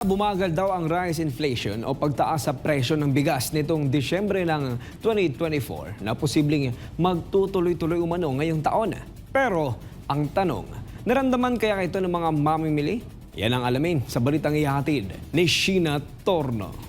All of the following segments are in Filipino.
Bumagal daw ang rice inflation o pagtaas sa presyo ng bigas nitong Disyembre ng 2024 na posibleng magtutuloy-tuloy umano ngayong taon. Pero ang tanong, naramdaman kaya ito ng mga mamimili? Yan ang alamin sa balitang ihahatid ni Sheena Torno.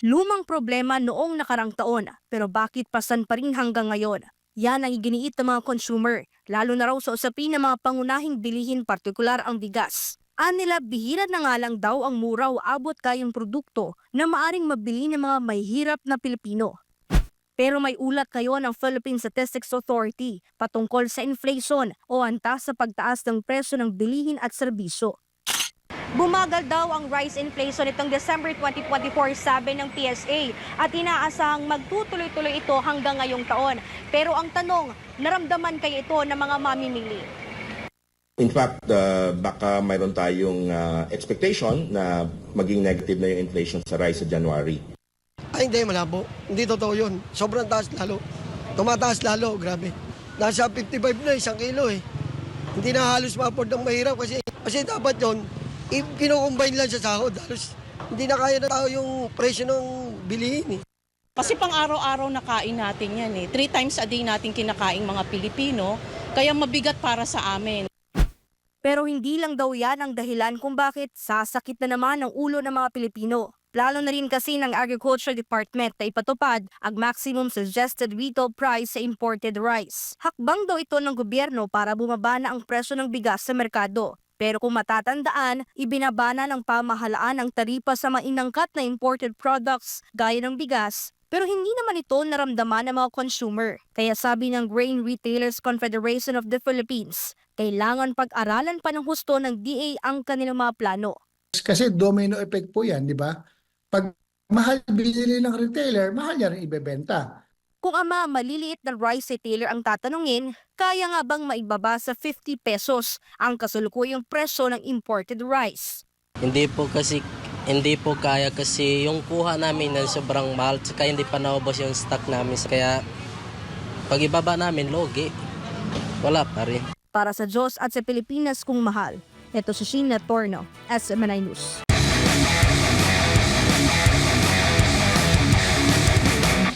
Lumang problema noong nakarang taon, pero bakit pasan pa rin hanggang ngayon? Yan ang iginiit ng mga consumer, lalo na raw sa usapin ng mga pangunahing bilihin, partikular ang bigas. Anila, bihira na nga lang daw ang mura o abot kayang produkto na maaring mabili ng mga mahihirap na Pilipino. Pero may ulat kayo ng Philippine Statistics Authority patungkol sa inflation o antas sa pagtaas ng presyo ng bilihin at serbisyo. Bumagal daw ang rice inflation itong December 2024, sabi ng PSA, at inaasahang magtutuloy-tuloy ito hanggang ngayong taon. Pero ang tanong, naramdaman kayo ito ng mga mamimili? In fact, baka mayroon tayong expectation na maging negative na yung inflation sa rice sa January. Ay, hindi, malabo. Hindi totoo yun. Sobrang taas lalo. Tumataas lalo, grabe. Nasa 55 na, 1 kilo eh. Hindi na halos ma-afford ng mahirap kasi dapat yun, kino-combine lang sa sahod. Halos hindi na kaya na tao yung presyo ng bilihin eh. Kasi pang araw-araw na kain natin yan eh. 3 times a day natin kinakaing mga Pilipino, kaya mabigat para sa amin. Pero hindi lang daw yan ang dahilan kung bakit sasakit na naman ang ulo ng mga Pilipino. Plano na rin kasi ng Agriculture Department na ipatupad ang maximum suggested retail price sa imported rice. Hakbang daw ito ng gobyerno para bumaba na ang presyo ng bigas sa merkado. Pero kung matatandaan, ibinabana ng pamahalaan ang taripa sa mainangkat na imported products gaya ng bigas, pero hindi naman ito naramdaman ng mga consumer. Kaya sabi ng Grain Retailers Confederation of the Philippines, kailangan pag-aralan pa ng husto ng DA ang kanilang mga plano. Kasi domino effect po yan, di ba? Pag mahal binili ng retailer, mahal niya rin ibebenta. Kung ang mga maliliit na rice retailer ang tatanungin, kaya nga bang maibaba sa 50 pesos ang kasalukuyang presyo ng imported rice? Hindi po kaya kasi yung kuha namin na sobrang mahal saka hindi pa naubos yung stock namin. Kaya pag ibaba namin, logi. Wala pa rin. Para sa Diyos at sa Pilipinas kung mahal, ito si Sheena Torno, SMNI News.